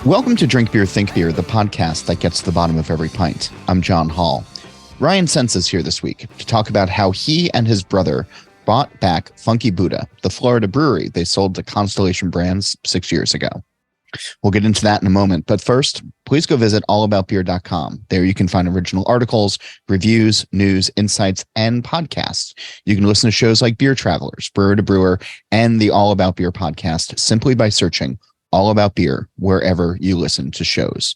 Welcome to Drink Beer, Think Beer, the podcast that gets to the bottom of every pint. I'm John Hall. Ryan Sentz is here this week to talk about how he and his brother bought back Funky Buddha, the Florida brewery they sold to Constellation Brands 6 years ago. We'll get into that in a moment, but first, please go visit allaboutbeer.com. There you can find original articles, reviews, news, insights, and podcasts. You can listen to shows like Beer Travelers, Brewer to Brewer, and the All About Beer podcast simply by searching All About Beer wherever you listen to shows.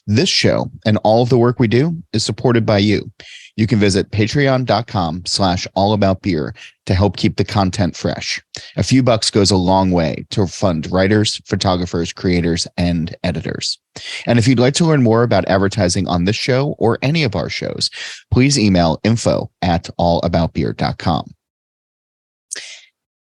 This show and all of the work we do is supported by you. You can visit patreon.com/allaboutbeer to help keep the content fresh. A few bucks goes a long way to fund writers, photographers, creators, and editors. And if you'd like to learn more about advertising on this show or any of our shows, please email info@allaboutbeer.com.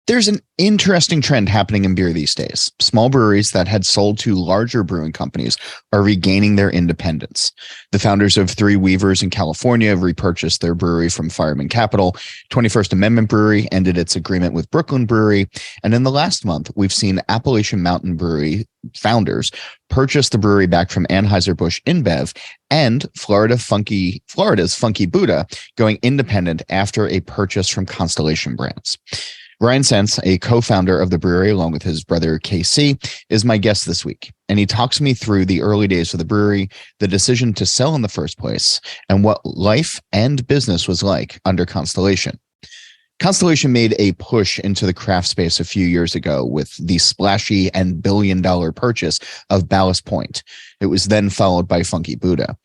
There's an interesting trend happening in beer these days. Small breweries that had sold to larger brewing companies are regaining their independence. The founders of Three Weavers in California repurchased their brewery from Fireman Capital. 21st Amendment Brewery ended its agreement with Brooklyn Brewery. And in the last month, we've seen Appalachian Mountain Brewery founders purchase the brewery back from Anheuser-Busch InBev, and Florida's Funky Buddha going independent after a purchase from Constellation Brands. Ryan Sentz, a co-founder of the brewery along with his brother KC, is my guest this week. And he talks me through the early days of the brewery, the decision to sell in the first place, and what life and business was like under Constellation. Constellation made a push into the craft space a few years ago with the splashy and billion-dollar purchase of Ballast Point. It was then followed by Funky Buddha.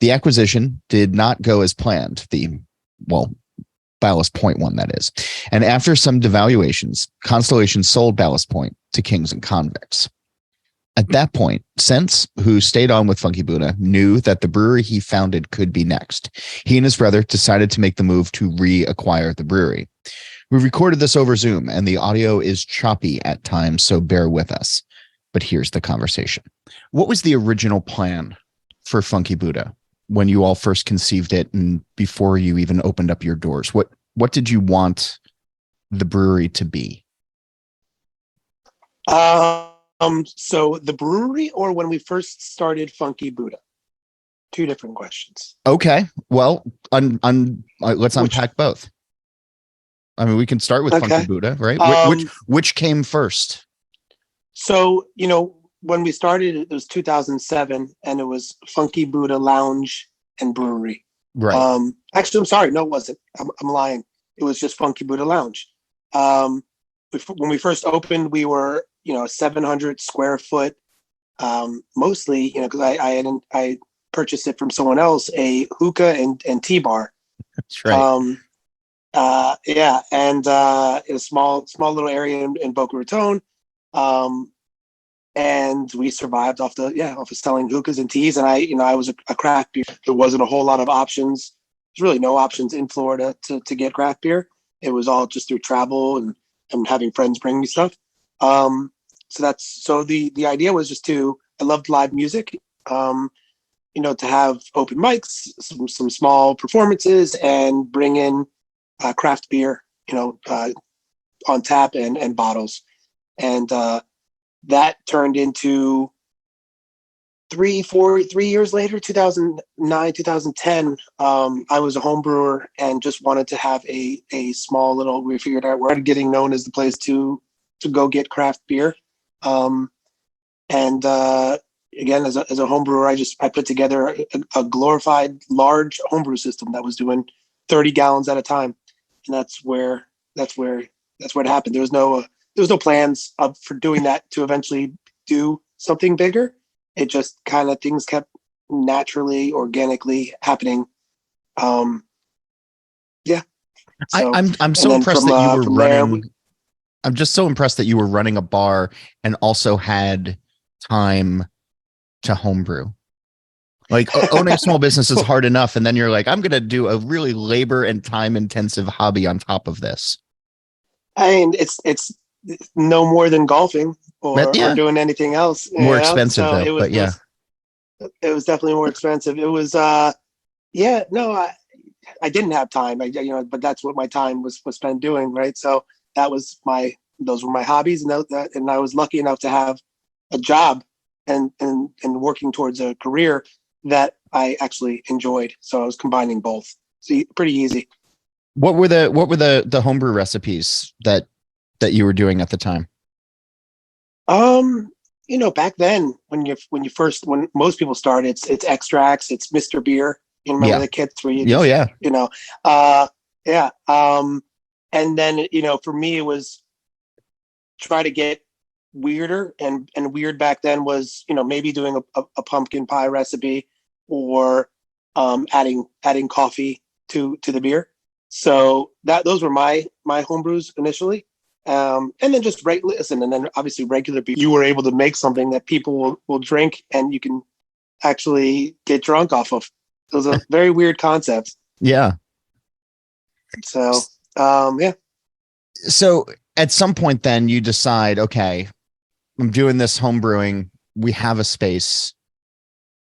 The acquisition did not go as planned. Ballast Point one, that is. And after some devaluations, Constellation sold Ballast Point to Kings and Convicts. At that point, Sentz, who stayed on with Funky Buddha, knew that the brewery he founded could be next. He and his brother decided to make the move to reacquire the brewery. We recorded this over Zoom, and the audio is choppy at times, so bear with us. But here's the conversation. What was the original plan for Funky Buddha when you all first conceived it and before you even opened up your doors? What did you want the brewery to be? So the brewery, or when we first started Funky Buddha? Two different questions. Okay. Well, let's unpack both. I mean, we can start with Funky Buddha, right? Which came first? So, when we started, it was 2007, and it was Funky Buddha Lounge and Brewery. Right. Actually, I'm sorry. No, it wasn't. I'm lying. It was just Funky Buddha Lounge. When we first opened, we were, 700 square foot, mostly, because I purchased it from someone else, a hookah and tea bar. That's right. Yeah. And, in a small little area in Boca Raton. And we survived off of selling hookahs and teas. And I was a craft beer. There wasn't a whole lot of options. There's really no options in Florida to get craft beer. It was all just through travel and having friends bring me stuff. So the idea was just I loved live music, to have open mics, some small performances, and bring in craft beer, on tap and bottles. And that turned into 3 years later, 2009, 2010. I was a home brewer and just wanted to have a small little. We figured out we're getting known as the place to go get craft beer. Again, as a home brewer, I put together a glorified large homebrew system that was doing 30 gallons at a time, and that's where it happened. There was no plans for doing that to eventually do something bigger. It just kind of things kept naturally, organically happening. Yeah. So, I'm so impressed that you were running. I'm just so impressed that you were running a bar and also had time to homebrew. Like owning a small business is hard enough, and then you're like, I'm going to do a really labor and time intensive hobby on top of this. I mean, it's no more than golfing or doing anything else. More expensive, so though. It was definitely more expensive. It was, I didn't have time. But that's what my time was spent doing, right? So those were my hobbies, and I was lucky enough to have a job and working towards a career that I actually enjoyed. So I was combining both. So pretty easy. What were the homebrew recipes that you were doing at the time? Back then when most people start, it's extracts, it's Mr. Beer. You remember the kits where you just, yeah. And then, for me, it was try to get weirder, and weird back then was, maybe doing a pumpkin pie recipe, or adding coffee to the beer. So those were my homebrews initially. And then just listen, and then obviously regular beer. You were able to make something that people will drink and you can actually get drunk off of. Those are very weird concepts. Yeah. So, yeah. So at some point then you decide, okay, I'm doing this home brewing. We have a space.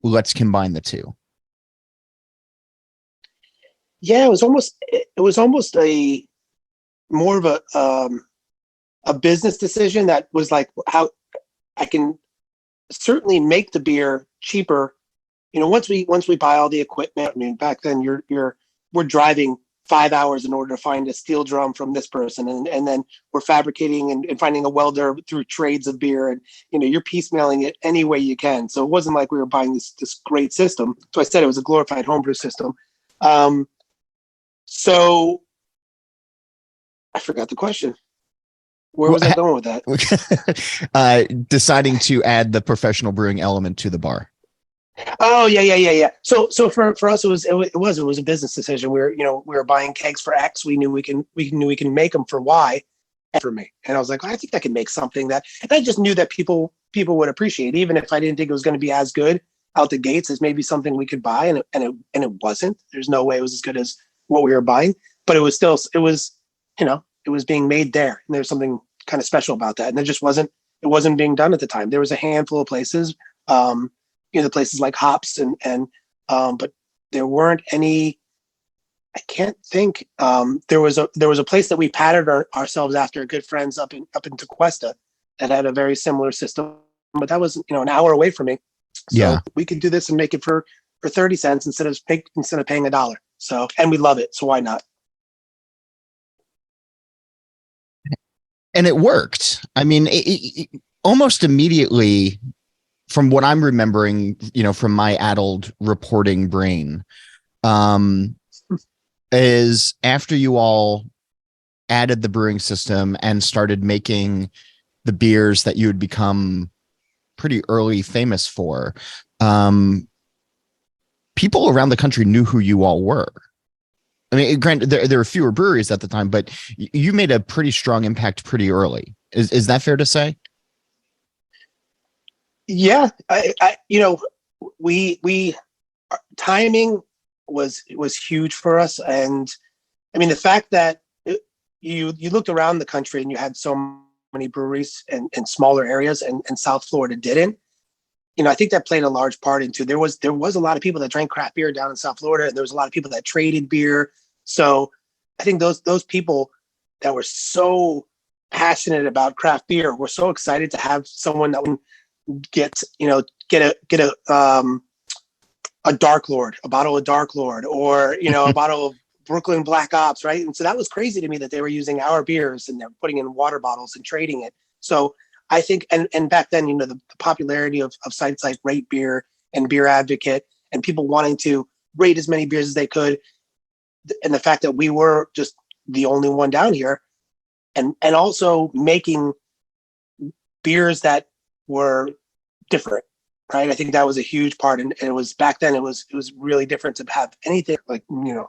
Let's combine the two. Yeah, it was almost a more of a business decision that was like how I can certainly make the beer cheaper. Once we buy all the equipment. I mean, back then we're driving 5 hours in order to find a steel drum from this person, and then we're fabricating and finding a welder through trades of beer, and you're piecemealing it any way you can. So it wasn't like we were buying this great system. So I said it was a glorified homebrew system. So I forgot the question. Where was I going with that? Deciding to add the professional brewing element to the bar. Oh yeah. So for us, it was a business decision. We were buying kegs for X. We knew we can make them for Y. For me, and I was like, I think I can make something that, and I just knew that people would appreciate, even if I didn't think it was going to be as good out the gates as maybe something we could buy, and it wasn't. There's no way it was as good as what we were buying, but it was being made there, and there's something kind of special about that, and it wasn't being done at the time. There was a handful of places, the places like Hops and but there weren't any. I can't think. There was a place that we patterned ourselves after, good friends up in Tequesta, that had a very similar system, but that was an hour away from me. So we could do this and make it for 30 cents instead of paying $1. So, and we love it. So why not? And it worked. I mean, it almost immediately, from what I'm remembering, from my addled reporting brain, is after you all added the brewing system and started making the beers that you had become pretty early famous for, people around the country knew who you all were. I mean, granted, there were fewer breweries at the time, but you made a pretty strong impact pretty early. Is that fair to say? Yeah, we timing was huge for us, and I mean the fact that you looked around the country and you had so many breweries in smaller areas, and South Florida didn't. I think that played a large part into there was a lot of people that drank craft beer down in South Florida, and there was a lot of people that traded beer. So I think those people that were so passionate about craft beer were so excited to have someone that would get a Dark Lord, a bottle of Dark Lord, or a bottle of Brooklyn Black Ops, right? And so that was crazy to me that they were using our beers and they're putting in water bottles and trading it. So I think, and back then, the popularity of sites like Rate Beer and Beer Advocate, and people wanting to rate as many beers as they could, and the fact that we were just the only one down here, and also making beers that were different, right? I think that was a huge part, and it was back then. It was really different to have anything like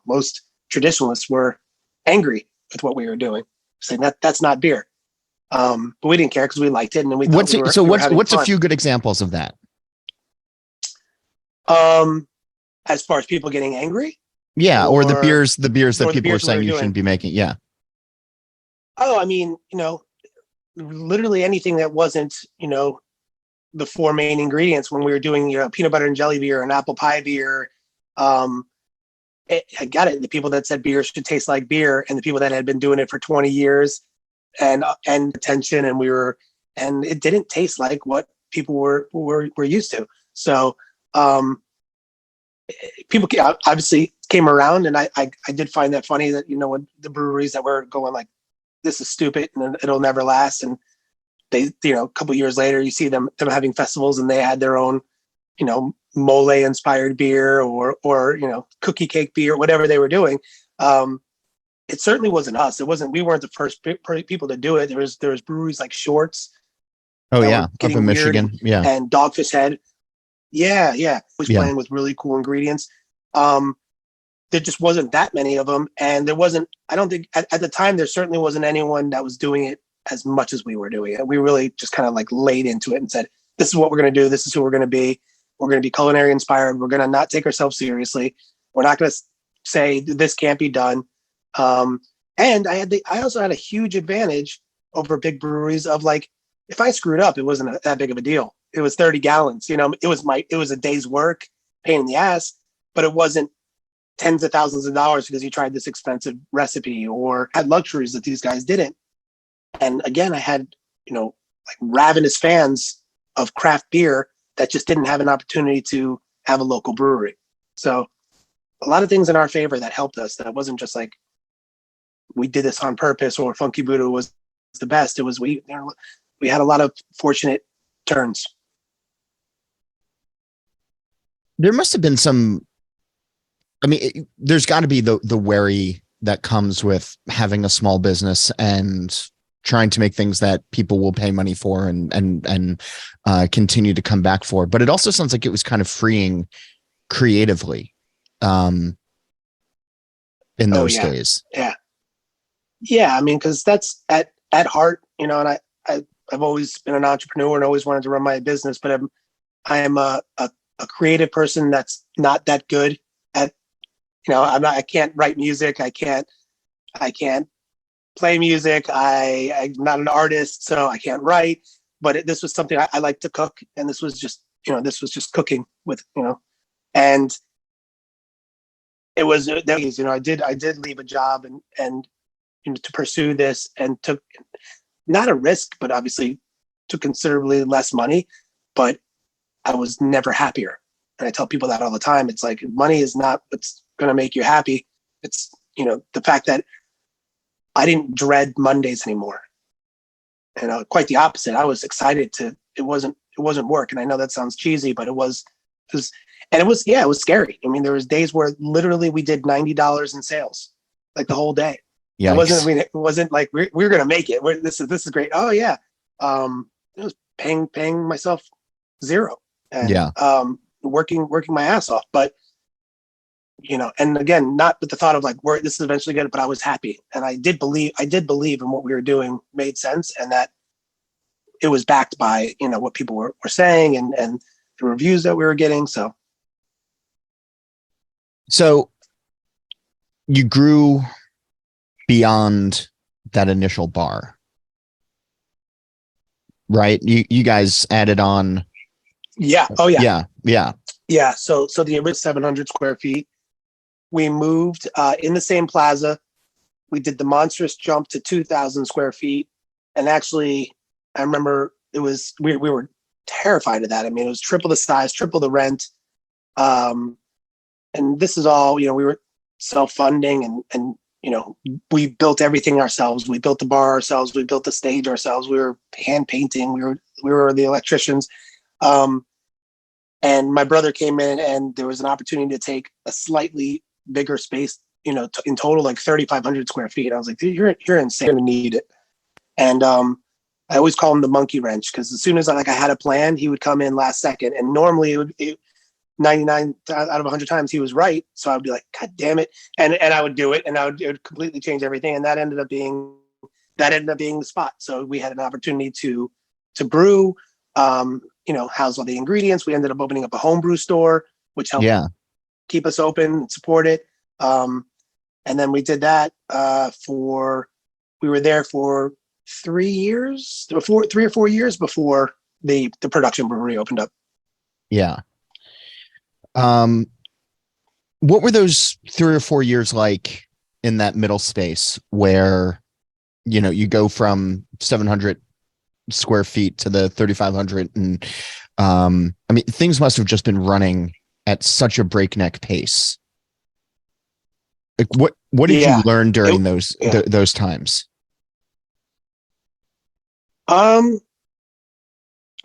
most traditionalists were angry with what we were doing, saying that's not beer. But we didn't care because we liked it, and we thought what's a few good examples of that? As far as people getting angry, or the beers that people are saying you shouldn't be making, Oh, I mean, literally anything that wasn't the four main ingredients when we were doing peanut butter and jelly beer and apple pie beer. I got it. The people that said beer should taste like beer, and the people that had been doing it for 20 years and attention, and it didn't taste like what people were used to. So people obviously came around, and I did find that funny that, when the breweries that were going like, this is stupid and it'll never last, and they, a couple of years later, you see them having festivals, and they had their own, mole inspired beer or cookie cake beer, whatever they were doing. It certainly wasn't us. We weren't the first people to do it. There was breweries like Shorts. Oh yeah, up in Michigan. Yeah, and Dogfish Head. Yeah. Was playing with really cool ingredients. There just wasn't that many of them, and there wasn't. I don't think at the time there certainly wasn't anyone that was doing it as much as we were doing it. We really just kind of like laid into it and said, "This is what we're going to do. This is who we're going to be. We're going to be culinary inspired. We're going to not take ourselves seriously. We're not going to say this can't be done." And I also had a huge advantage over big breweries of like, if I screwed up, it wasn't that big of a deal. It was 30 gallons, it was a day's work, pain in the ass, but it wasn't tens of thousands of dollars because you tried this expensive recipe or had luxuries that these guys didn't. And again, I had, like ravenous fans of craft beer that just didn't have an opportunity to have a local brewery. So a lot of things in our favor that helped us. That wasn't just like we did this on purpose or Funky Buddha was the best. It was we had a lot of fortunate turns. There must have been some. I mean, there's got to be the worry that comes with having a small business and trying to make things that people will pay money for and continue to come back for. But it also sounds like it was kind of freeing creatively in those days. Yeah. I mean, because that's at heart, and I've always been an entrepreneur and always wanted to run my business, but I am a creative person that's not that good at, I can't write music. I can't play music. I'm not an artist, so I can't write, but this was something I like to cook. And this was just cooking with, and it was, I did leave a job and to pursue this, and took not a risk, but obviously took considerably less money, but I was never happier. And I tell people that all the time. It's like, money is not what's going to make you happy. It's, the fact that I didn't dread Mondays anymore. And quite the opposite. I was excited it wasn't work. And I know that sounds cheesy, but it was scary. I mean, there was days where literally we did $90 in sales, like the whole day. Yikes. It wasn't like we're going to make it. This is great. Oh yeah. It was paying myself zero and working my ass off. But, and again, not with the thought of like, this is eventually good, but I was happy. And I did believe in what we were doing made sense, and that it was backed by, what people were saying and the reviews that we were getting. So you grew beyond that initial bar, right? You guys added on. Yeah. Oh yeah. Yeah. So the original 700 square feet, we moved in the same plaza. We did the monstrous jump to 2,000 square feet. And actually, I remember we were terrified of that. I mean, it was triple the size, triple the rent. And this is all, we were self-funding and we built everything ourselves. We built the bar ourselves. We built the stage ourselves. We were hand painting. We were the electricians. And my brother came in, and there was an opportunity to take a slightly bigger space, in total, like 3,500 square feet. I was like, dude, you're insane. You're gonna need it. And I always call him the monkey wrench, because as soon as I had a plan, he would come in last second. And normally 99 out of 100 times he was right. So I would be like, God damn it. And I would do it, and it would completely change everything. And that ended up being the spot. So we had an opportunity to brew, house all the ingredients. We ended up opening up a homebrew store, which helped keep us open and support it. And then we did that we were there for 3 or 4 years before the production brewery opened up. Yeah. What were those 3 or 4 years like in that middle space where, you go from 700 square feet to the 3,500. And I mean, things must have just been running at such a breakneck pace. Like what did you Yeah. learn during Yeah. those times? I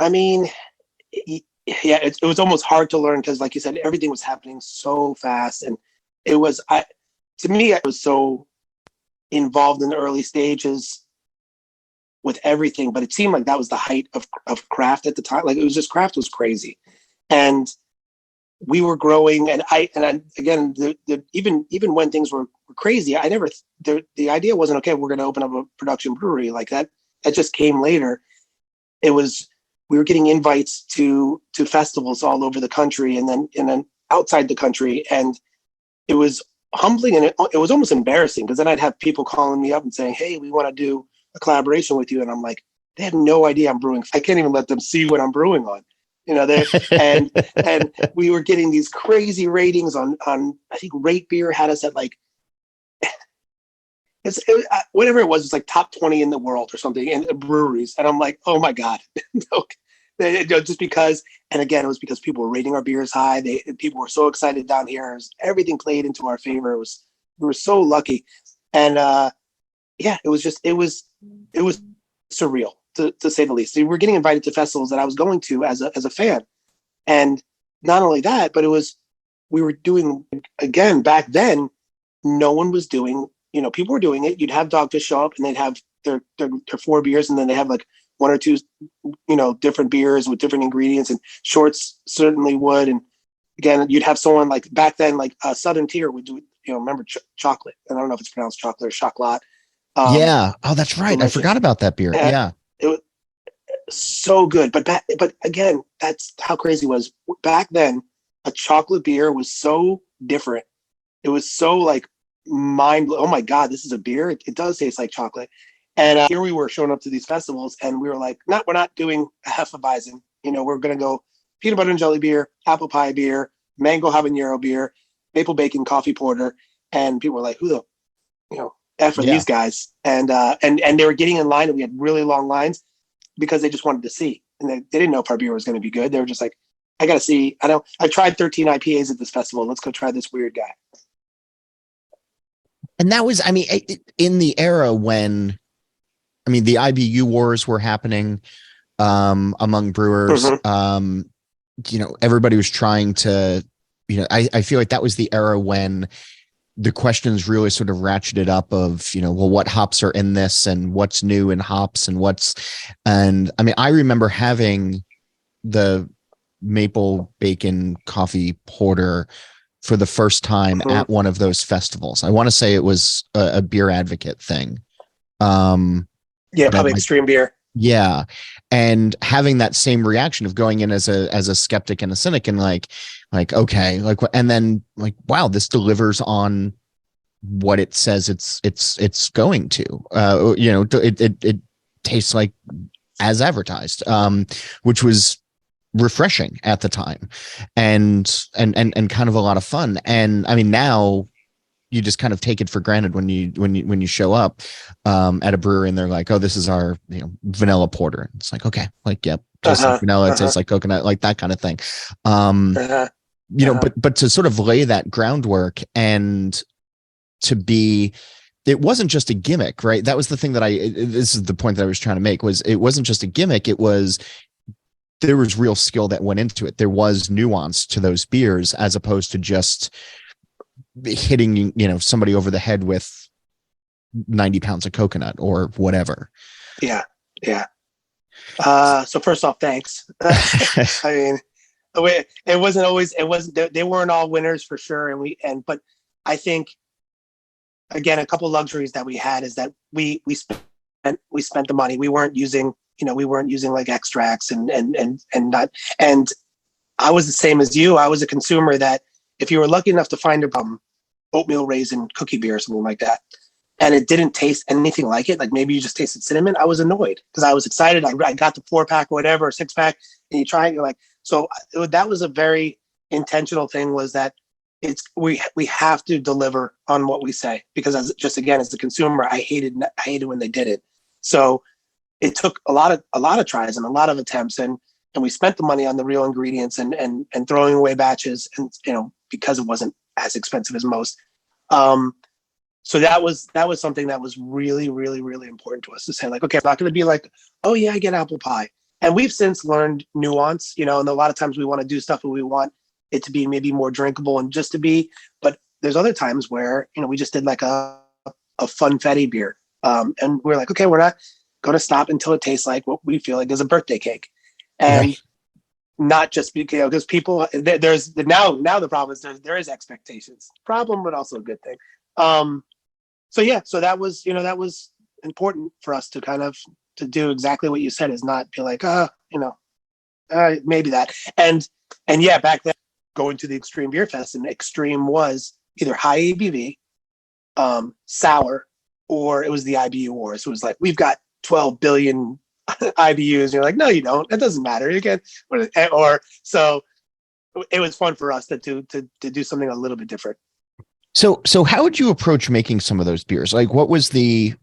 mean, yeah, it was almost hard to learn because, like you said, everything was happening so fast, and it was to me, I was so involved in the early stages with everything, but it seemed like that was the height of craft at the time. Like it was just craft was crazy, and we were growing, and again, even when things were crazy, I never the idea wasn't okay. We're going to open up a production brewery like that. That just came later. It was we were getting invites to festivals all over the country, and then outside the country, and it was humbling, and it was almost embarrassing because then I'd have people calling me up and saying, "Hey, we want to do a collaboration with you," and I'm like, they have no idea I'm brewing. I can't even let them see what I'm brewing on. They and we were getting these crazy ratings on I think Rate Beer had us at like whatever it was like top 20 in the world or something in breweries, and I'm like, oh my god. Just because, and again, it was because people were rating our beers high. People were so excited down here. Everything played into our favor. We were so lucky, and yeah, it was surreal to say the least. So we were getting invited to festivals that I was going to as a fan, and not only that, but we were doing, again, back then, no one was doing. People were doing it. You'd have Dogfish show up, and they'd have their 4 beers, and then they have like 1 or 2, different beers with different ingredients, and Shorts certainly would. And again, you'd have someone like back then, like Southern Tier would do, remember chocolate. And I don't know if it's pronounced chocolate or chocolat. Yeah. Oh, that's right. Delicious. I forgot about that beer. Yeah. It was so good. But again, that's how crazy it was. Back then, a chocolate beer was so different. It was so like oh my God, this is a beer. It does taste like chocolate. And here we were showing up to these festivals, and we were like, we're not doing a Hefeweizen. We're going to go peanut butter and jelly beer, apple pie beer, mango habanero beer, maple bacon coffee porter. And people were like, who the, F are these guys? And they were getting in line, and we had really long lines because they just wanted to see. And they didn't know if our beer was going to be good. They were just like, I got to see. I tried 13 IPAs at this festival. Let's go try this weird guy. And that was, I mean, in the era when, I mean, the IBU wars were happening among brewers. Mm-hmm. Everybody was trying to, I feel like that was the era when the questions really sort of ratcheted up of, well, what hops are in this and what's new in hops and I mean, I remember having the maple bacon coffee porter for the first time at one of those festivals. I want to say it was a Beer Advocate thing. Yeah, probably Extreme Beer. Yeah. And having that same reaction of going in as a skeptic and a cynic and like, okay, and then like, wow, this delivers on what it says it's going to, it tastes like as advertised, which was refreshing at the time and kind of a lot of fun. And I mean, now you just kind of take it for granted when you show up at a brewery and they're like, oh, this is our vanilla porter. It's like, okay, like, yep, tastes like vanilla, it tastes like coconut, like that kind of thing. But to sort of lay that groundwork and to be, it wasn't just a gimmick, right? That was the thing this is the point that I was trying to make, was it wasn't just a gimmick. There was real skill that went into it. There was nuance to those beers as opposed to just hitting, somebody over the head with 90 pounds of coconut or whatever. Yeah. Yeah. So first off, thanks. I mean, it wasn't, they weren't all winners for sure. But I think, again, a couple luxuries that we had is that we spent the money. We weren't using like extracts and I was the same as you. I was a consumer that if you were lucky enough to find a oatmeal raisin cookie beer or something like that, and it didn't taste anything like it, like maybe you just tasted cinnamon, I was annoyed because I was excited. I got the 4-pack or whatever, or 6-pack, and you try it, you're like, so that was a very intentional thing, was that we have to deliver on what we say, because as the consumer, I hated when they did it. So it took a lot of tries and a lot of attempts, and we spent the money on the real ingredients and throwing away batches, and because it wasn't as expensive as most. So that was something that was really, really, really important to us to say, like, okay, I'm not going to be like, oh yeah, I get apple pie. And we've since learned nuance, and a lot of times we want to do stuff and we want it to be maybe more drinkable and just to be, but there's other times where, we just did like a funfetti beer. And we're like, okay, we're not going to stop until it tastes like what we feel like is a birthday cake. And Right. not just because people, there's now the problem is there is expectations problem, but also a good thing. So that was important for us to kind of to do exactly what you said, is not be like, maybe that. And yeah, back then going to the Extreme Beer Fest, and Extreme was either high ABV, sour, or it was the IBU wars. So it was like, we've got 12 billion IBUs. And you're like, no, you don't. It doesn't matter. You can, so it was fun for us to do something a little bit different. So how would you approach making some of those beers? Like, what was the,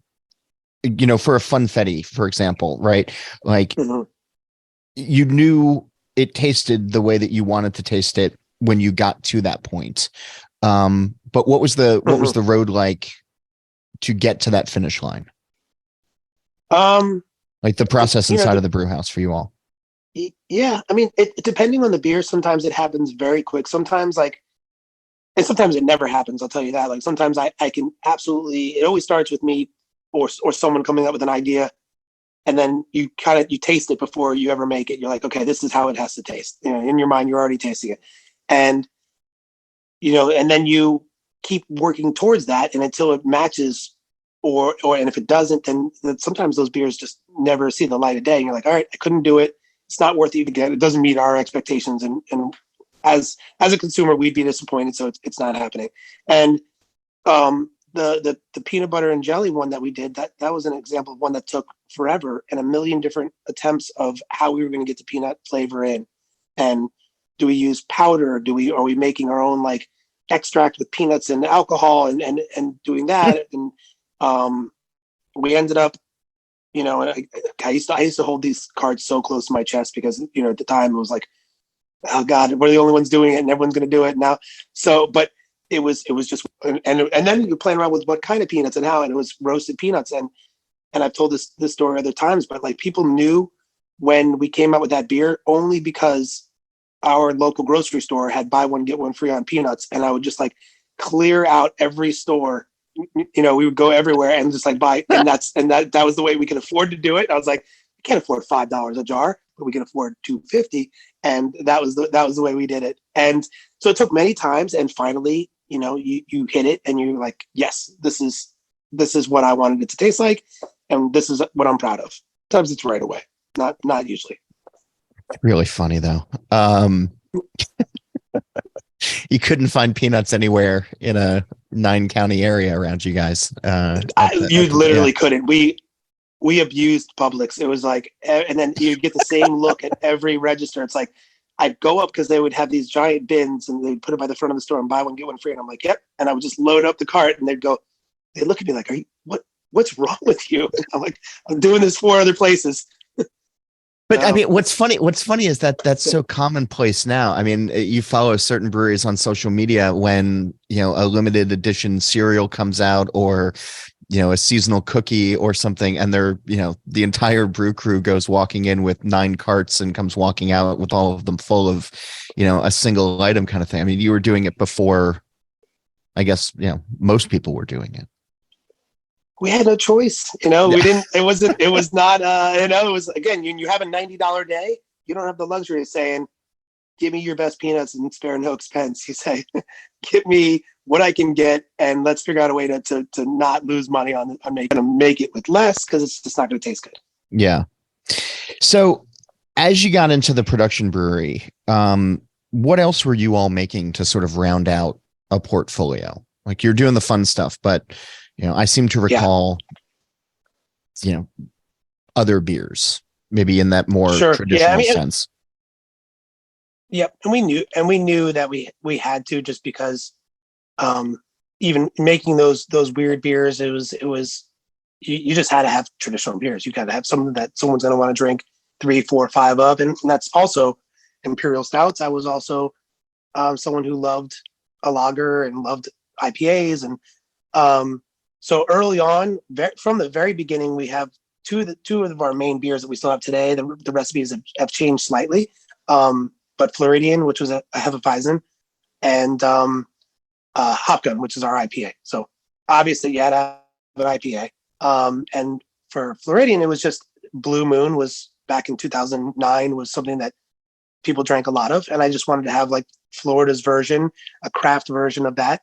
for a funfetti, for example, right? Like, Mm-hmm. you knew it tasted the way that you wanted to taste it when you got to that point. But what was the road like to get to that finish line? Like the process inside of the brew house for you all. Yeah. I mean, depending on the beer, sometimes it happens very quick. Sometimes and sometimes it never happens. I'll tell you that. Like sometimes I can absolutely, it always starts with me or someone coming up with an idea. And then you taste it before you ever make it. You're like, okay, this is how it has to taste. In your mind, you're already tasting it. And, and then you keep working towards that, and until it matches and if it doesn't, then sometimes those beers just never see the light of day. And you're like, all right, I couldn't do it. It's not worth it again. It doesn't meet our expectations. And as a consumer, we'd be disappointed. So it's not happening. And, the peanut butter and jelly one that we did, that was an example of one that took forever and a million different attempts of how we were going to get the peanut flavor in. And do we use powder? Are we making our own like extract with peanuts and alcohol and doing that? And we ended up, I used to hold these cards so close to my chest because, at the time it was like, oh God, we're the only ones doing it and everyone's going to do it now. So, but it was just, and then you're playing around with what kind of peanuts and how, and it was roasted peanuts. And I've told this story other times, but like people knew when we came out with that beer only because our local grocery store had buy one, get one free on peanuts. And I would just like clear out every store, we would go everywhere and just like buy. And that was the way we could afford to do it. I was like, we can't afford $5 a jar, but we can afford $2.50. And that was the way we did it. And so it took many times. And finally, you hit it and you're like, yes, this is what I wanted it to taste like. And this is what I'm proud of. Sometimes it's right away. Not usually. Really funny though. You couldn't find peanuts anywhere in a 9-county area around you guys. You literally couldn't. We abused Publix. It was like, and then you get the same look at every register. It's like, I'd go up because they would have these giant bins and they'd put it by the front of the store and buy one, get one free. And I'm like, yep. And I would just load up the cart and they'd look at me like, what's wrong with you? And I'm like, I'm doing this 4 other places. But I mean, what's funny is that that's so commonplace now. I mean, you follow certain breweries on social media when, a limited edition cereal comes out or, a seasonal cookie or something. And they're, the entire brew crew goes walking in with 9 carts and comes walking out with all of them full of, a single item kind of thing. I mean, you were doing it before, I guess, most people were doing it. We had no choice, we didn't, it was not, it was, again, you have a $90 day. You don't have the luxury of saying, give me your best peanuts and spare no expense. You say, give me what I can get and let's figure out a way to not lose money on make it with less, because it's just not going to taste good. Yeah. So as you got into the production brewery, what else were you all making to sort of round out a portfolio? Like, you're doing the fun stuff, but I seem to recall, other beers, maybe in that more traditional sense. Yep. And we knew that we had to, just because, even making those weird beers, it was, you just had to have traditional beers. You got to have something that someone's going to want to drink 3, 4, 5 of. And that's also imperial stouts. I was also someone who loved a lager and loved IPAs. And so early on, from the very beginning, we have two of our main beers that we still have today. The recipes have changed slightly. But Floridian, which was a Hefeweizen, and Hopgun, which is our IPA. So obviously you had to have an IPA. And for Floridian, it was just Blue Moon was back in 2009 was something that people drank a lot of. And I just wanted to have like Florida's version, a craft version of that.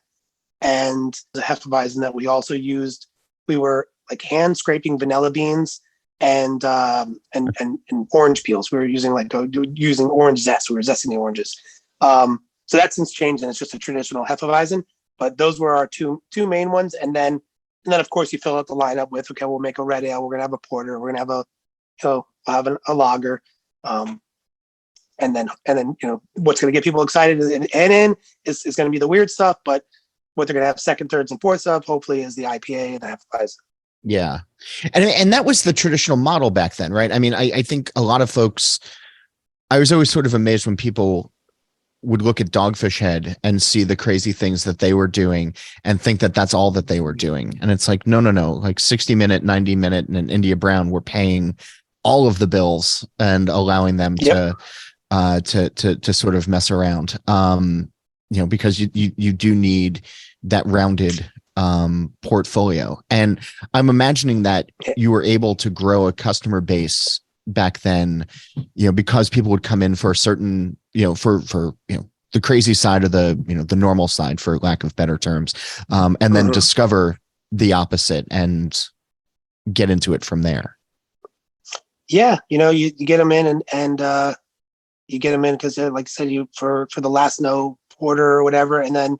And the Hefeweizen that we also used, we were like hand scraping vanilla beans and orange peels. We were using using orange zest. We were zesting the oranges. So that's since changed and it's just a traditional Hefeweizen. But those were our two main ones. And then of course you fill out the lineup with, okay, we'll make a red ale. We're going to have a porter. We're going to have a lager. And then, what's going to get people excited is going to be the weird stuff, but what they're going to have second, thirds, and fourths of, hopefully, is the IPA and the Hefeweizen. Yeah. And that was the traditional model back then, right? I mean, I think a lot of folks, I was always sort of amazed when people would look at Dogfish Head and see the crazy things that they were doing and think that that's all that they were doing. And it's like, no, like 60 minute, 90 minute and an India Brown were paying all of the bills and allowing them to sort of mess around, because you do need that rounded portfolio. And I'm imagining that you were able to grow a customer base back then, because people would come in for a certain, for the crazy side of the normal side, for lack of better terms, and then discover the opposite and get into it from there. Yeah, you get them in and you get them in because, like I said, for the last no porter or whatever, and then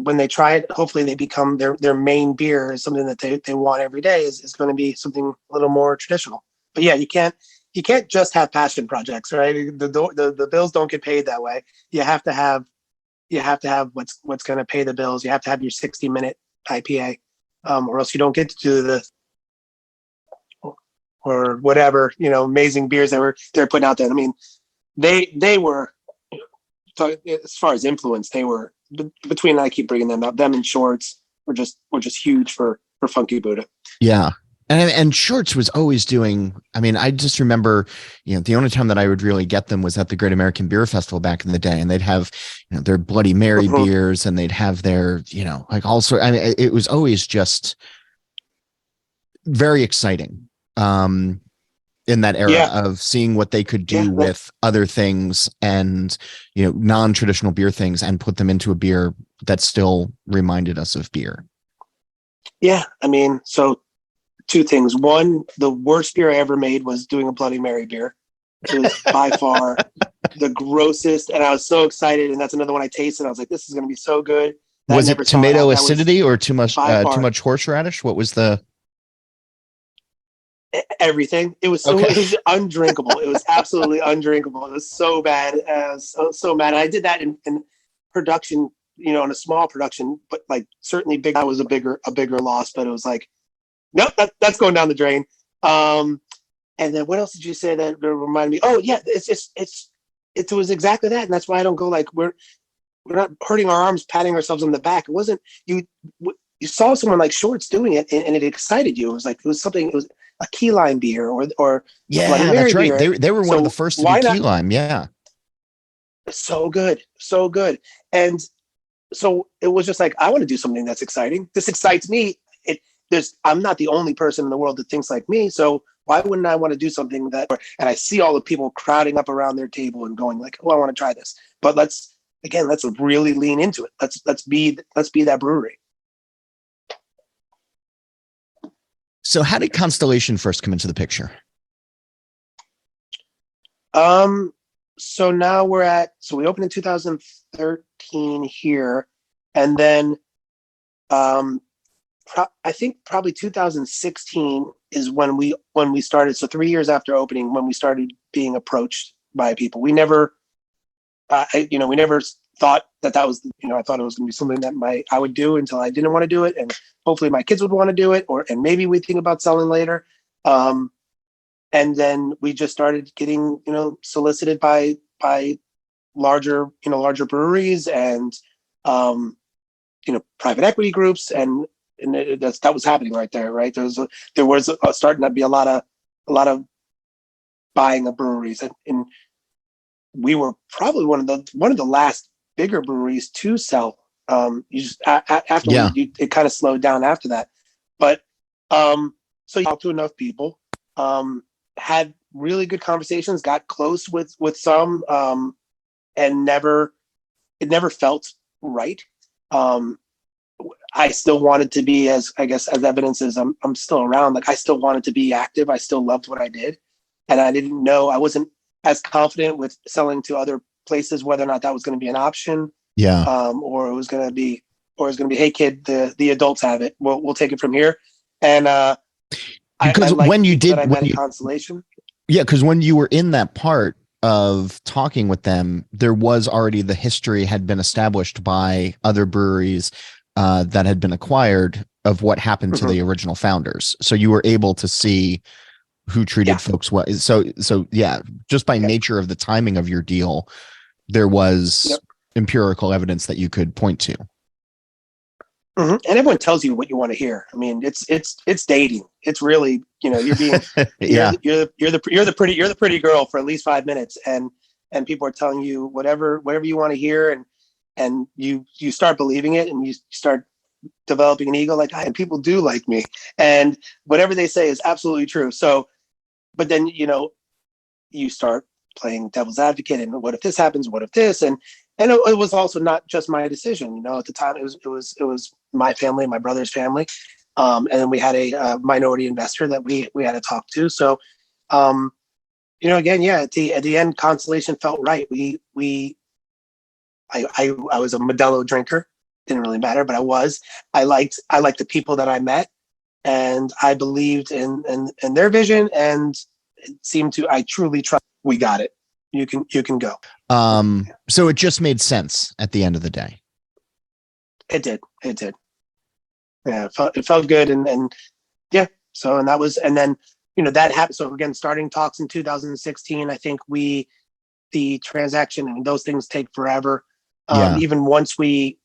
when they try it, hopefully they become their main beer is something that they want every day is going to be something a little more traditional. But yeah, you can't just have passion projects, right? The bills don't get paid that way. You have to have what's going to pay the bills. You have to have your 60-minute IPA, or else you don't get to do the or whatever, amazing beers they're putting out there. I mean, they were, as far as influence, they were between, I keep bringing them up, them and Shorts were just huge for Funky Buddha. Yeah. And Shorts was always doing, I mean, I just remember, the only time that I would really get them was at the Great American Beer Festival back in the day. And they'd have, their Bloody Mary beers, and they'd have their, like also, I mean, it was always just very exciting. In that era of seeing what they could do with other things and, non-traditional beer things and put them into a beer that still reminded us of beer. Yeah. I mean, so 2 things. One, the worst beer I ever made was doing a Bloody Mary beer. It was by far the grossest. And I was so excited. And that's another one I tasted. I was like, this is going to be so good. Was it tomato acidity or too much horseradish? What was the... Everything. It was it was undrinkable. It was absolutely undrinkable. It was so bad. So mad. I did that in production, in a small production, but like certainly big. That was a bigger loss. But it was like, nope, that's going down the drain. And then what else did you say that reminded me? Oh yeah, it was exactly that, and that's why I don't go like we're not hurting our arms, patting ourselves on the back. It wasn't you saw someone like Shorts doing it, and it excited you. It was something. It was a key lime beer or yeah, that's right. Beer. They were one of the first to do key lime. Yeah. So good. And so it was just like, I want to do something that's exciting. This excites me. I'm not the only person in the world that thinks like me. So why wouldn't I want to do something and I see all the people crowding up around their table and going like, oh, I want to try this, but let's really lean into it. Let's be that brewery. So how did Constellation first come into the picture? So now we opened in 2013 here. And then, I think probably 2016 is when we started. So 3 years after opening, when we started being approached by people. We never, we never thought that was, I thought it was going to be something that I would do until I didn't want to do it. And hopefully my kids would want to do it, and maybe we think about selling later. And then we just started getting, solicited by larger breweries and, private equity groups. And that was happening right there. Right. There was starting to be a lot of buying of breweries, and we were probably one of the last bigger breweries to sell. It kind of slowed down after that, but so you talked to enough people, had really good conversations, got close with some, and it never felt right. I still wanted to be, as evidence is I'm still around. Like, I still wanted to be active. I still loved what I did, and I wasn't as confident with selling to other places whether or not that was going to be an option. Yeah. Or it was going to be, hey kid, the adults have it. We'll take it from here. And because when you did, when you Constellation, because when you were in that part of talking with them, there was already the history had been established by other breweries that had been acquired of what happened to the original founders. So you were able to see who treated folks well. So just by nature of the timing of your deal, there was empirical evidence that you could point to. And everyone tells you what you want to hear. I mean, it's dating. It's really, you're being, you're the pretty girl for at least 5 minutes, and people are telling you whatever you want to hear, and you start believing it, and you start developing an ego, like, and people do like me, and whatever they say is absolutely true. So, but then, you start playing devil's advocate, and what if this happens? What if this? And it was also not just my decision. At the time, it was my family, my brother's family, and then we had a minority investor that we had to talk to. So, again, at the end, Constellation felt right. I was a Modelo drinker. Didn't really matter, but I liked the people that I met, and I believed in their vision, and it seemed to, I truly trust. We got it. You can go. So it just made sense at the end of the day. It did. Yeah, it felt good. And yeah. So, and that was, and then, that happened. So again, starting talks in 2016, I think the transaction, and those things take forever. Even once we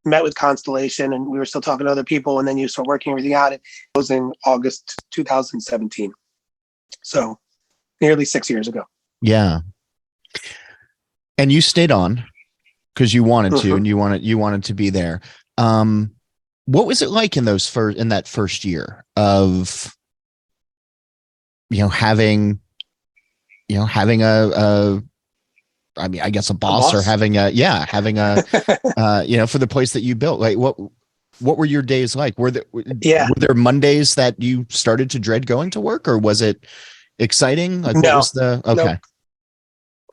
met with Constellation and we were still talking to other people, and then you start working everything out, it was in August 2017. So nearly 6 years ago. Yeah. And you stayed on because you wanted to, and you wanted to be there. What was it like in that first year of, having a I guess a boss, or having a for the place that you built? Like, what were your days like? Were there Mondays that you started to dread going to work, or was it exciting? Like, what was the, okay. No.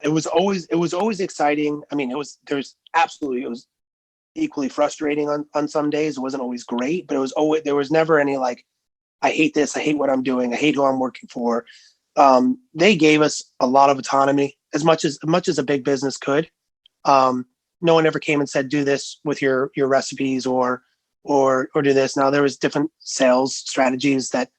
It was always exciting. I mean, it was equally frustrating on some days. It wasn't always great, but there was never any like, I hate this. I hate what I'm doing. I hate who I'm working for. They gave us a lot of autonomy, as much as a big business could. No one ever came and said, do this with your recipes or do this. Now, there was different sales strategies that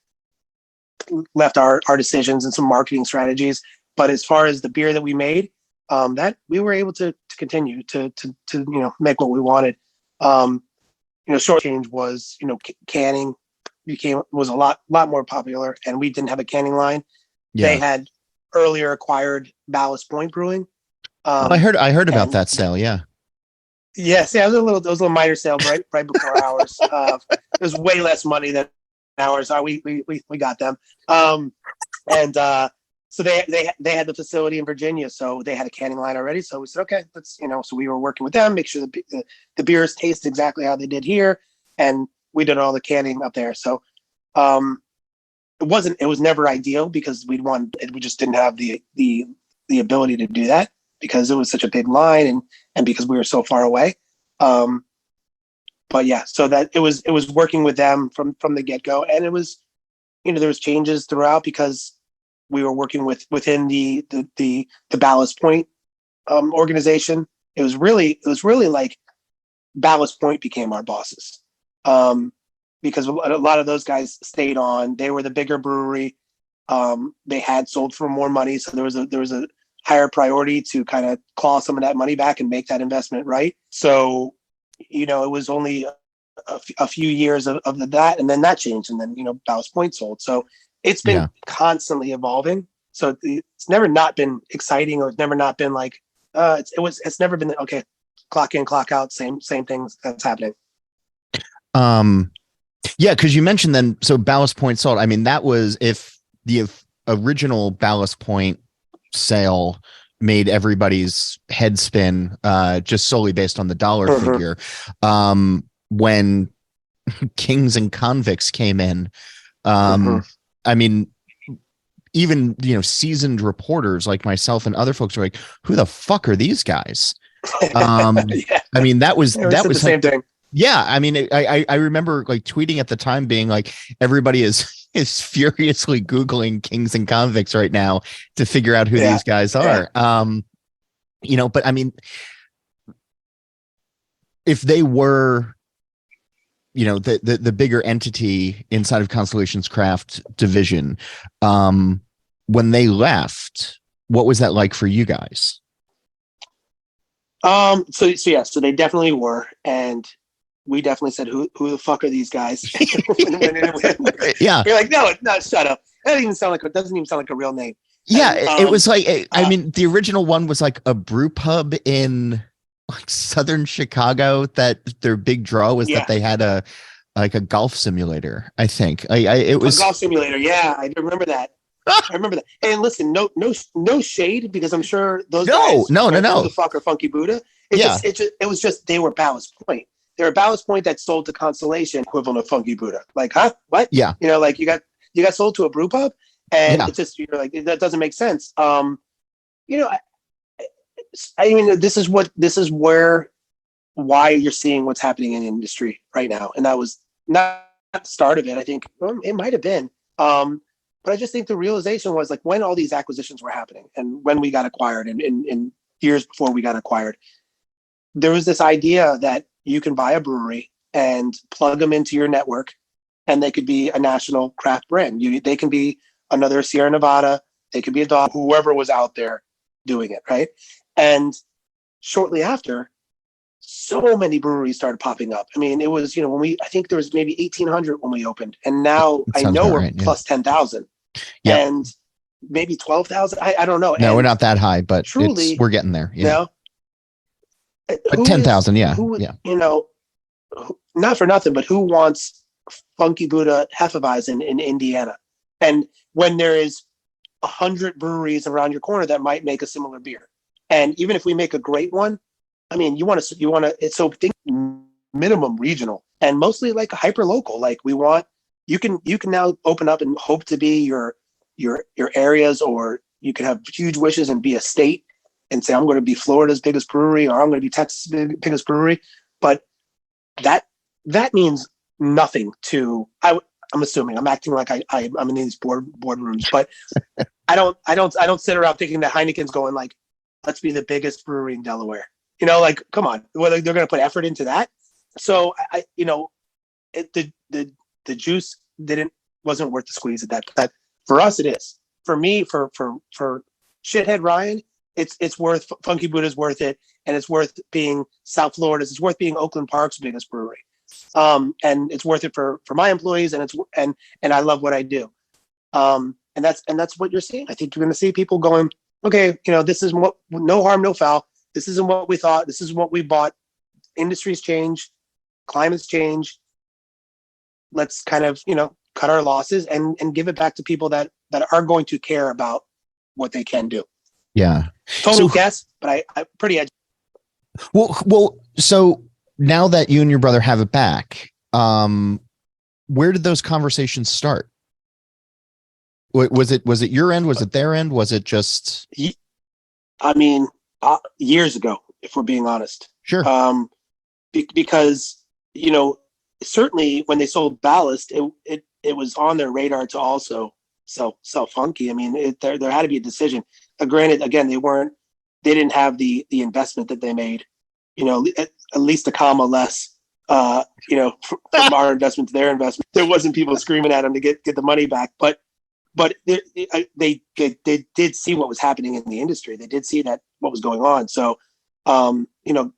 left our decisions, and some marketing strategies. But as far as the beer that we made, that we were able to continue to make what we wanted. Short change was, canning was a lot more popular, and we didn't have a canning line. Yeah. They had earlier acquired Ballast Point Brewing. I heard about that sale. Yeah. Yes. Yeah. It was a little minor sale right before ours. It was way less money than ours. We got them. So they had the facility in Virginia, so they had a canning line already. So we said, okay, let's, so we were working with them, make sure the beers taste exactly how they did here. And we did all the canning up there. So, it was never ideal, because we just didn't have the ability to do that, because it was such a big line and because we were so far away. But yeah, so that it was working with them from the get go. And it was, there was changes throughout, because we were working within the Ballast Point organization. really like Ballast Point became our bosses. Because a lot of those guys stayed on. They were the bigger brewery. They had sold for more money, so there was a higher priority to kind of claw some of that money back and make that investment right. So, it was only a few years of that, and then that changed, and then Ballast Point sold. So it's been constantly evolving. So it's never not been exciting, or it's never not been like it's never been okay. Clock in, clock out, same things that's happening. Yeah, because you mentioned then, so Ballast Point sold. I mean, that was if the original Ballast Point sale made everybody's head spin, just solely based on the dollar figure. When Kings and Convicts came in, I mean, even seasoned reporters like myself and other folks were like, "Who the fuck are these guys?" I mean, that was the same thing. Yeah, I mean, I remember like tweeting at the time, being like, everybody is furiously Googling Kings and Convicts right now to figure out who these guys are. But I mean, if they were, the bigger entity inside of Constellation's craft division, when they left, what was that like for you guys? So they definitely were, and we definitely said, who the fuck are these guys? Yeah. You're like, no, shut up. That doesn't even sound like a real name. Yeah. And, it was like, I mean, the original one was like a brew pub in like southern Chicago that their big draw was that they had a golf simulator, I think. It was a golf simulator. Yeah. I remember that. I remember that. And listen, no shade, because I'm sure those guys no. The fuck are Funky Buddha. It was just they were Ballast Point. They were Ballast Point that sold to Constellation, equivalent of Funky Buddha. Like, huh? What? Yeah. Like you got sold to a brew pub, and it's just like that doesn't make sense. I mean, this is why you're seeing what's happening in the industry right now, and that was not the start of it. I think it might have been. But I just think the realization was like when all these acquisitions were happening and when we got acquired and years before we got acquired, there was this idea that you can buy a brewery and plug them into your network and they could be a national craft brand. They can be another Sierra Nevada. They could be a dog, whoever was out there doing it. Right. And shortly after, so many breweries started popping up. I mean, it was, I think there was maybe 1,800 when we opened, and now I know we're plus 10,000 and maybe 12,000. I don't know. No, we're not that high, but truly, we're getting there. Yeah. No, but 10,000. Yeah. Not for nothing, but who wants Funky Buddha Hefeweizen in Indiana? And when there is 100 breweries around your corner that might make a similar beer. And even if we make a great one, I mean, you want to, it's so think minimum regional and mostly like a hyper local. Like you can now open up and hope to be your areas, or you can have huge wishes and be a state and say, I'm going to be Florida's biggest brewery, or I'm going to be Texas' biggest brewery. But that means nothing to, I'm assuming I'm acting like I'm in these boardrooms, but I don't sit around thinking that Heineken's going like, let's be the biggest brewery in Delaware. Like, come on, whether they're going to put effort into that. So the juice wasn't worth the squeeze at that. For us, it is. For me, for shithead Ryan, it's worth, Funky Buddha's worth it. And it's worth being South Florida's. It's worth being Oakland Park's biggest brewery. And it's worth it for my employees. And I love what I do. And that's what you're seeing. I think you're going to see people going, okay, this is what, no harm, no foul. This isn't what we thought. This is what we bought. Industries change, climates change. Let's kind of, cut our losses and give it back to people that are going to care about what they can do. Yeah. Total guess, but I pretty edgy. Well, so now that you and your brother have it back, where did those conversations start? Was it your end? Was it their end? Was it just? I mean, years ago, if we're being honest. Sure. Because certainly when they sold Ballast, it was on their radar to also sell Funky. I mean, there had to be a decision. Granted, again, they weren't they didn't have the investment that they made, at least a comma less, from our investment to their investment. There wasn't people screaming at them to get the money back, but they did see what was happening in the industry. They did see that what was going on. So,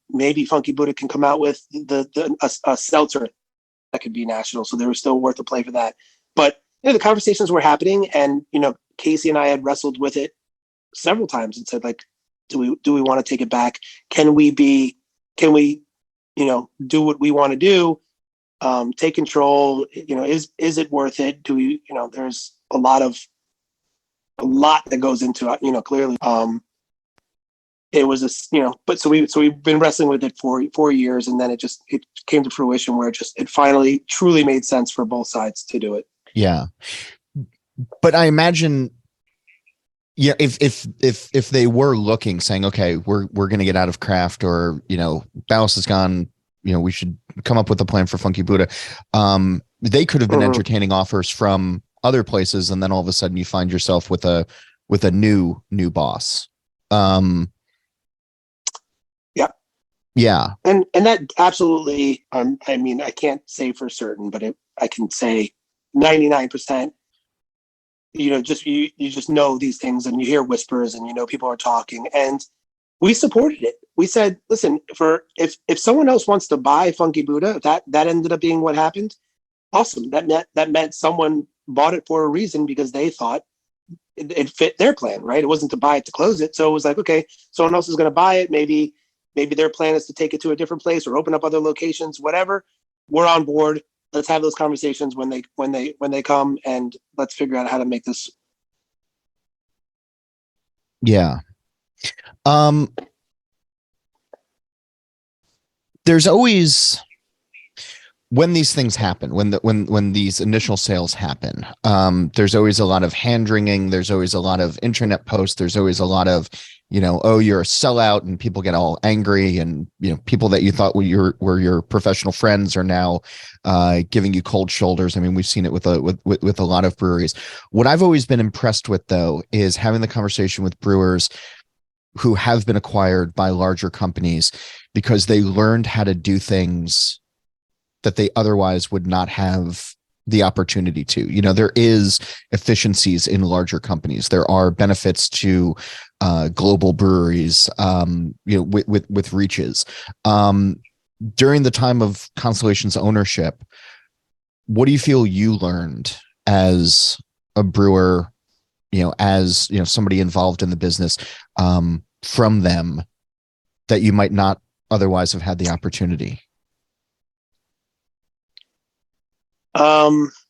maybe Funky Buddha can come out with a seltzer that could be national. So they were still worth a play for that. But the conversations were happening, and Casey and I had wrestled with it several times and said, like, do we want to take it back? Can we do what we want to do? Take control. Is it worth it? Do we? There's a lot that goes into it. Clearly, it was but so we've been wrestling with it for 4 years, and then it came to fruition where it finally truly made sense for both sides to do it. Yeah, but I imagine, if they were looking, saying, okay, we're going to get out of craft, or Ballast is gone, we should come up with a plan for Funky Buddha. They could have been entertaining offers from other places, and then all of a sudden you find yourself with a new boss. Yeah. And that absolutely, I can't say for certain, but I can say 99%, you just know these things, and you hear whispers, and people are talking, and we supported it. We said, listen, if someone else wants to buy Funky Buddha, that ended up being what happened. Awesome. That meant someone bought it for a reason, because they thought it fit their plan, right? It wasn't to buy it to close it. So it was like, okay, someone else is going to buy it. Maybe their plan is to take it to a different place or open up other locations, whatever. We're on board. Let's have those conversations when they come, and let's figure out how to make this. Yeah. There's always, when these things happen, when these initial sales happen, there's always a lot of hand wringing. There's always a lot of internet posts. There's always a lot of, oh, you're a sellout, and people get all angry, and people that you thought were your professional friends are now giving you cold shoulders. I mean, we've seen it with a lot of breweries. What I've always been impressed with, though, is having the conversation with brewers who have been acquired by larger companies, because they learned how to do things that they otherwise would not have the opportunity to. There is efficiencies in larger companies. There are benefits to global breweries, with reaches. During the time of Constellation's ownership, what do you feel you learned as a brewer, as somebody involved in the business, from them, that you might not otherwise have had the opportunity?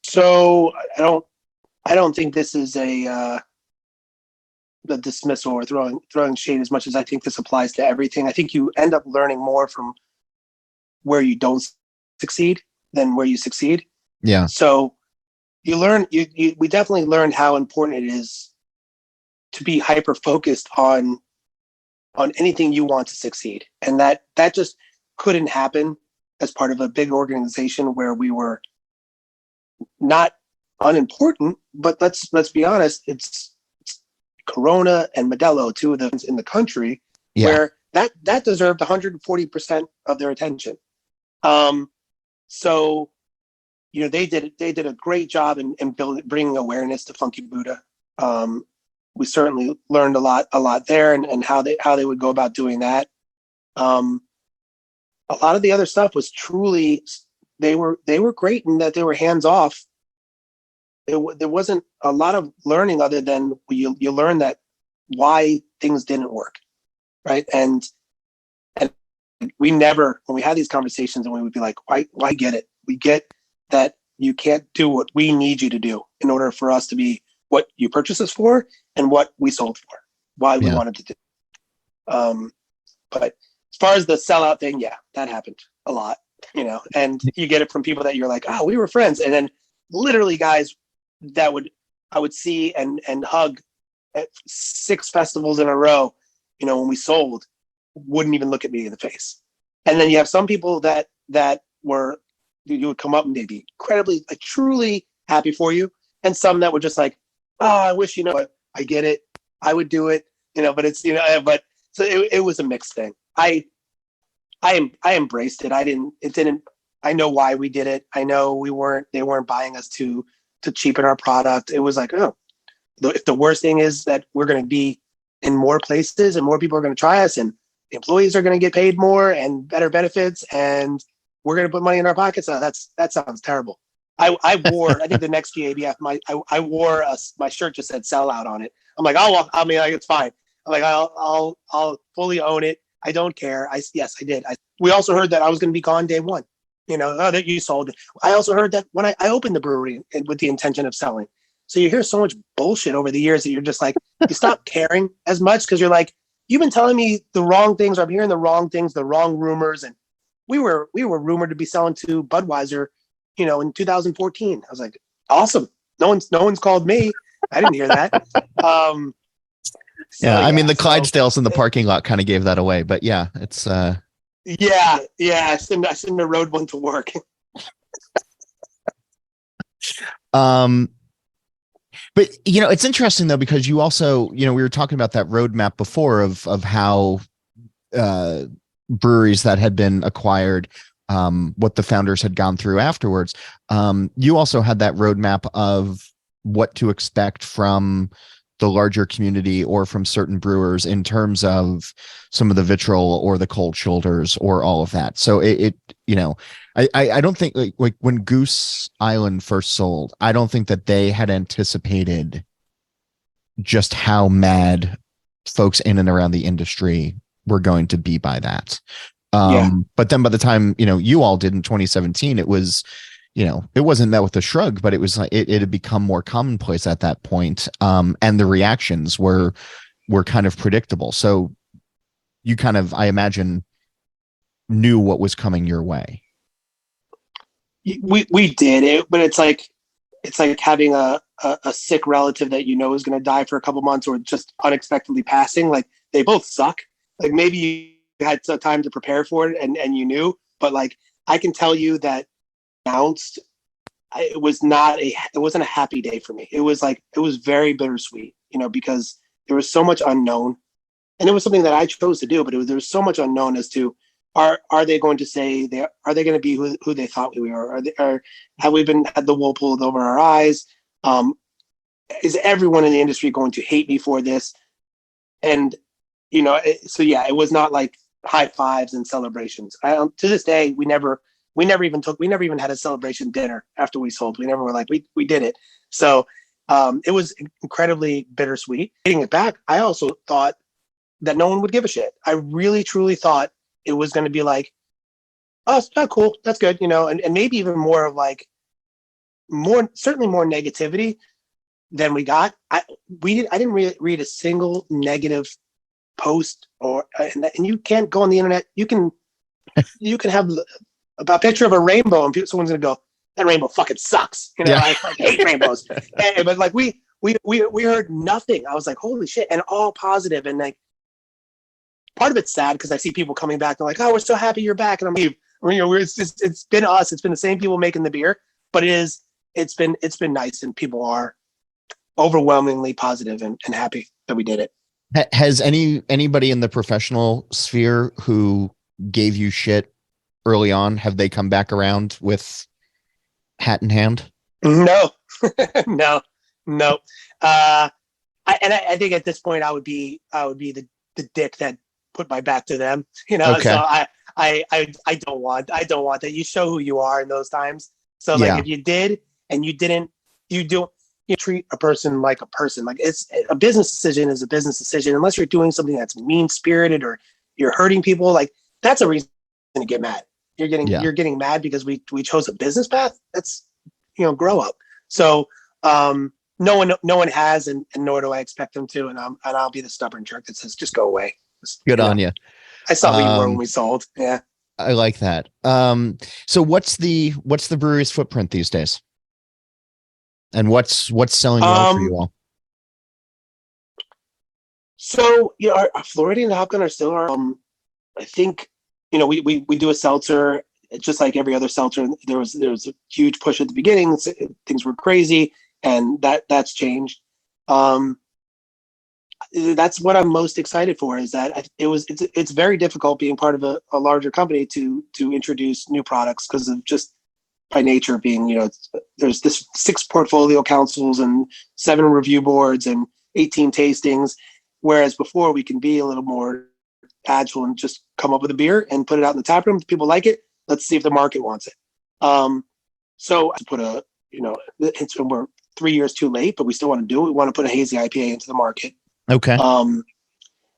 So I don't think this is the dismissal or throwing shade, as much as I think this applies to everything. I think you end up learning more from where you don't succeed than where you succeed. Yeah. So you learn, we definitely learned how important it is to be hyper focused on anything you want to succeed. And that just couldn't happen as part of a big organization where we were not unimportant, but let's be honest, it's Corona and Modelo, two of them in the country, where that deserved 140% of their attention. So they did a great job in bringing awareness to Funky Buddha. We certainly learned a lot there, and how they would go about doing that. A lot of the other stuff was truly, they were great in that they were hands off. There wasn't a lot of learning other than you learn that why things didn't work, right? And we never, when we had these conversations, and we would be like, why get it? We get that you can't do what we need you to do in order for us to be what you purchased us for and what we sold for, why we wanted to do. But as far as the sellout thing, that happened a lot, and you get it from people that you're like, oh, we were friends. And then literally guys that I would see and hug at 6 festivals in a row, when we sold, wouldn't even look at me in the face. And then you have some people that were, you would come up and they'd be incredibly, truly happy for you. And some that were just like, oh, I wish, but I get it. I would do it, but it's, but So it was a mixed thing. I embraced it. I know why we did it. I know they weren't buying us to cheapen our product. It was like, oh, if the worst thing is that we're going to be in more places and more people are going to try us and employees are going to get paid more and better benefits and we're going to put money in our pockets. That sounds terrible. I wore, I think the next GABF, I wore my shirt just said sellout on it. I'm like, it's fine. I'm like, I'll fully own it. I don't care. Yes, I did. We also heard that I was going to be gone day one. That you sold it. I also heard that when I opened the brewery with the intention of selling. So you hear so much bullshit over the years that you're just like, you stop caring as much because you're like, you've been telling me the wrong things. I'm hearing the wrong things, the wrong rumors. And we were rumored to be selling to Budweiser, in 2014. I was like, awesome. No one's called me. I didn't hear that. The Clydesdales in the parking lot kind of gave that away, but yeah, it's Yeah. I shouldn't have rode one to work. But it's interesting though, because you also, we were talking about that roadmap before of how breweries that had been acquired, what the founders had gone through afterwards. You also had that roadmap of what to expect from the larger community or from certain brewers in terms of some of the vitriol or the cold shoulders or all of that. So I don't think like when Goose Island first sold, I don't think that they had anticipated just how mad folks in and around the industry were going to be by that. But then by the time, you all did in 2017, it was, it wasn't met with a shrug, but it was like it had become more commonplace at that point. And the reactions were kind of predictable. So you kind of, I imagine, knew what was coming your way. We did it, but it's like having a sick relative that is going to die for a couple months or just unexpectedly passing. Like they both suck. Like maybe you had some time to prepare for it and you knew, but like I can tell you that announced it wasn't a happy day for me. It was very bittersweet, because there was so much unknown, and it was something that I chose to do, but there was so much unknown as to are they going to say are they going to be who they thought we were? Have we had the wool pulled over our eyes? Is everyone in the industry going to hate me for this? And it was not like high fives and celebrations. To this day, we never even had a celebration dinner after we sold. We never were like, we did it. So it was incredibly bittersweet. Getting it back, I also thought that no one would give a shit. I really, truly thought it was going to be like, oh, it's not cool. That's good. And maybe even more of like certainly more negativity than we got. I didn't read a single negative post and you can't go on the internet. You can have a picture of a rainbow and someone's gonna go, that rainbow fucking sucks. I hate rainbows. But like we heard nothing. I was like, holy shit, and all positive. And like part of it's sad because I see people coming back. They're like, oh, we're so happy you're back. And I'm like, it's been us. It's been the same people making the beer, but it's been nice, and people are overwhelmingly positive and happy that we did it. Has anybody in the professional sphere who gave you shit early on, have they come back around with hat in hand? No, no. I think at this point I would be the dick that put my back to them. Okay. So I don't want that. You show who you are in those times. So like if you did and you didn't, you treat a person like a person. Like it's a business decision is a business decision. Unless you're doing something that's mean spirited or you're hurting people, like that's a reason to get mad. You're getting mad because we chose a business path. That's grow up. So no one has, and nor do I expect them to. And I'll be the stubborn jerk that says just go away. Good on you. I saw who you were when we sold. Yeah, I like that. So what's the brewery's footprint these days? And what's selling well for you all? So our Floridian Hop Gun are still our. I think we do a seltzer just like every other seltzer. There was a huge push at the beginning. Things were crazy, and that's changed. That's what I'm most excited for, is that it's very difficult being part of a larger company to introduce new products, because of just by nature being, there's this 6 portfolio councils and 7 review boards and 18 tastings. Whereas before, we can be a little more agile and just come up with a beer and put it out in the tap room. If people like it, let's see if the market wants it. So I put we're 3 years too late, but we still want to do it. We want to put a hazy IPA into the market. Okay.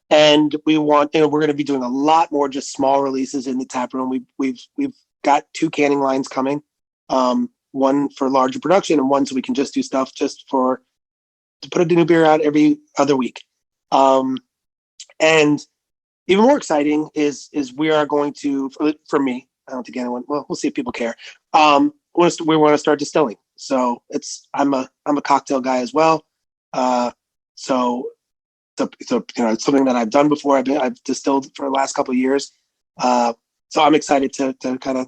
And we want, we're going to be doing a lot more just small releases in the tap room. We've got 2 canning lines coming, one for larger production and one so we can just do stuff just to put a new beer out every other week. And even more exciting is we are going to, for me, I don't think anyone, well, we'll see if people care. We want to start distilling. So I'm a cocktail guy as well. So it's something that I've done before. I've distilled for the last couple of years. So I'm excited to kind of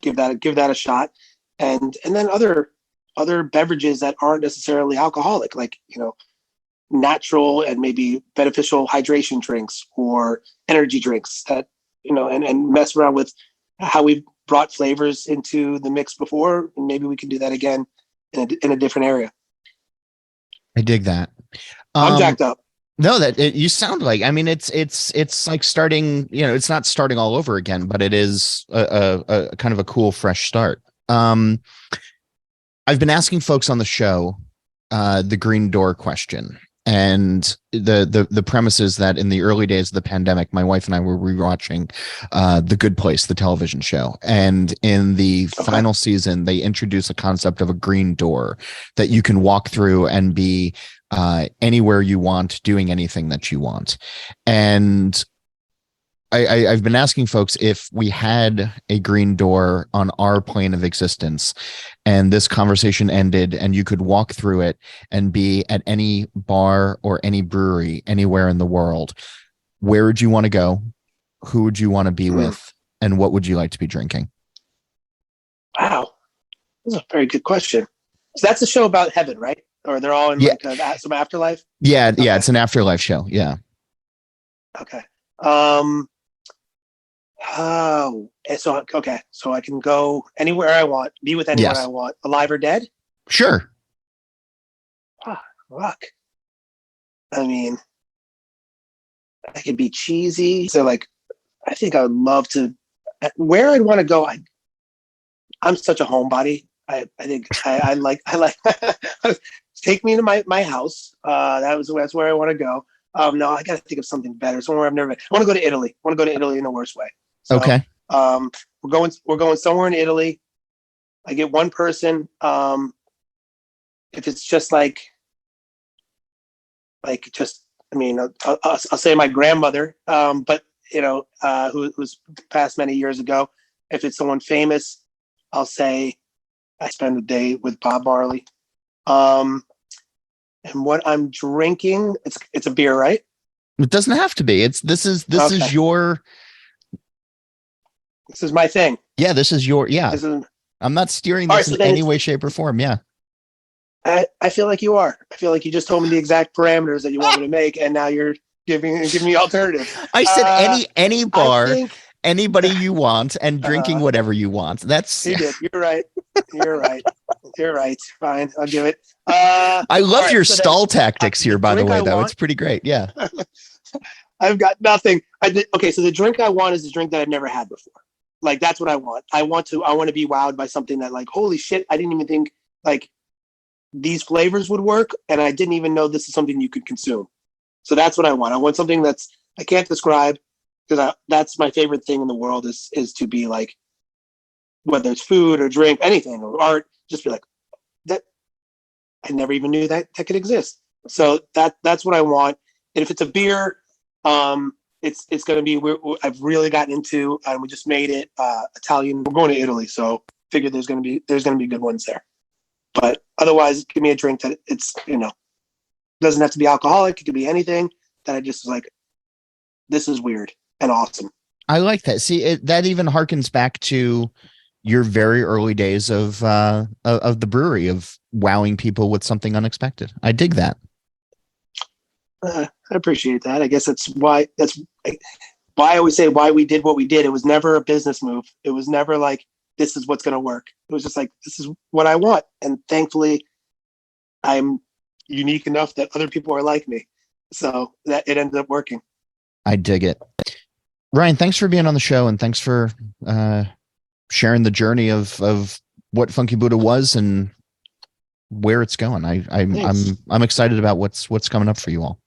give that a shot. And then other beverages that aren't necessarily alcoholic, like, natural and maybe beneficial hydration drinks or energy drinks that, and mess around with how we've brought flavors into the mix before. And maybe we can do that again in a different area. I dig that. I'm jacked up. No, you sound like, I mean, it's like starting, it's not starting all over again, but it is a kind of a cool, fresh start. I've been asking folks on the show the green door question. And the premise is that in the early days of the pandemic, my wife and I were rewatching The Good Place, the television show. And in the final season, they introduce a concept of a green door that you can walk through and be anywhere you want, doing anything that you want. And I've been asking folks if we had a green door on our plane of existence and this conversation ended and you could walk through it and be at any bar or any brewery anywhere in the world, where would you want to go? Who would you want to be with? And what would you like to be drinking? Wow. That's a very good question. So that's a show about heaven, right? Or they're all in some afterlife? Yeah. Okay. Yeah. It's an afterlife show. Yeah. Okay. So I can go anywhere I want, be with anyone I want, alive or dead? Sure. Fuck. I mean, I could be cheesy. So I think I would love to, where I'd want to go. I'm such a homebody. I think I like take me to my house. That's where I want to go. No, I got to think of something better. Somewhere I've never been. I want to go to Italy. I want to go to Italy in the worst way. So, okay. We're going somewhere in Italy. I get one person. If it's just I'll say my grandmother. But who's passed many years ago. If it's someone famous, I'll say I spend a day with Bob Marley. And what I'm drinking, it's a beer, right? It doesn't have to be. This is your. This is my thing. Yeah, this is your. Yeah, I'm not steering this in any way, shape, or form. Yeah, I feel like you are. I feel like you just told me the exact parameters that you want me to make, and now you're giving me alternatives. I said any bar, anybody you want, and drinking whatever you want. That's you did. You're right. You're right. Fine, I'll do it. I love your stall tactics here, by the way, though. It's pretty great. Yeah. I've got nothing. So the drink I want is a drink that I've never had before. That's what I want. I want to be wowed by something that holy shit, I didn't even think these flavors would work, and I didn't even know this is something you could consume. So that's what I want. I want something that's I can't describe, because that's my favorite thing in the world is to be whether it's food or drink, anything, or art, just be that I never even knew that could exist. So that's what I want. And if it's a beer, it's going to be, I've really gotten into, and we just made it Italian. We're going to Italy, so figured there's going to be good ones there. But otherwise, give me a drink that doesn't have to be alcoholic. It could be anything that I just this is weird and awesome. I like that. See, that even harkens back to your very early days of the brewery, of wowing people with something unexpected. I dig that. I appreciate that. I guess that's why I always say why we did what we did. It was never a business move. It was never like, this is what's going to work. It was just like, this is what I want. And thankfully I'm unique enough that other people are like me. So that it ended up working. I dig it. Ryan, thanks for being on the show, and thanks for sharing the journey of what Funky Buddha was and where it's going. I'm excited about what's coming up for you all.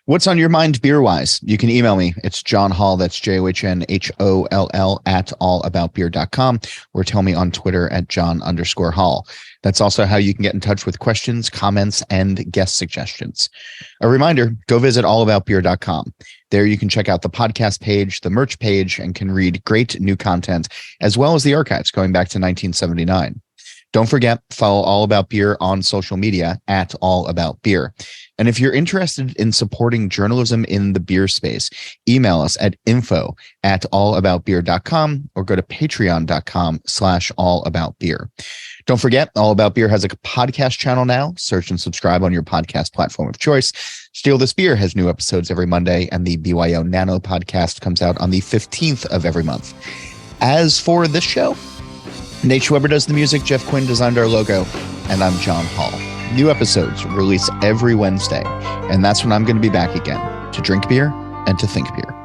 What's on your mind beer wise? You can email me. It's John Hall. That's JOHNHOLL at allaboutbeer.com, or tell me on Twitter at John_Hall. That's also how you can get in touch with questions, comments, and guest suggestions. A reminder, go visit allaboutbeer.com. There you can check out the podcast page, the merch page, and can read great new content, as well as the archives going back to 1979. Don't forget, follow All About Beer on social media at All About Beer. And if you're interested in supporting journalism in the beer space, email us at info@allaboutbeer.com or go to patreon.com/allaboutbeer. Don't forget, All About Beer has a podcast channel now. Search and subscribe on your podcast platform of choice. Steal This Beer has new episodes every Monday, and the BYO Nano podcast comes out on the 15th of every month. As for this show, Nate Schweber does the music, Jeff Quinn designed our logo, and I'm John Hall. New episodes release every Wednesday, and that's when I'm going to be back again to drink beer and to think beer.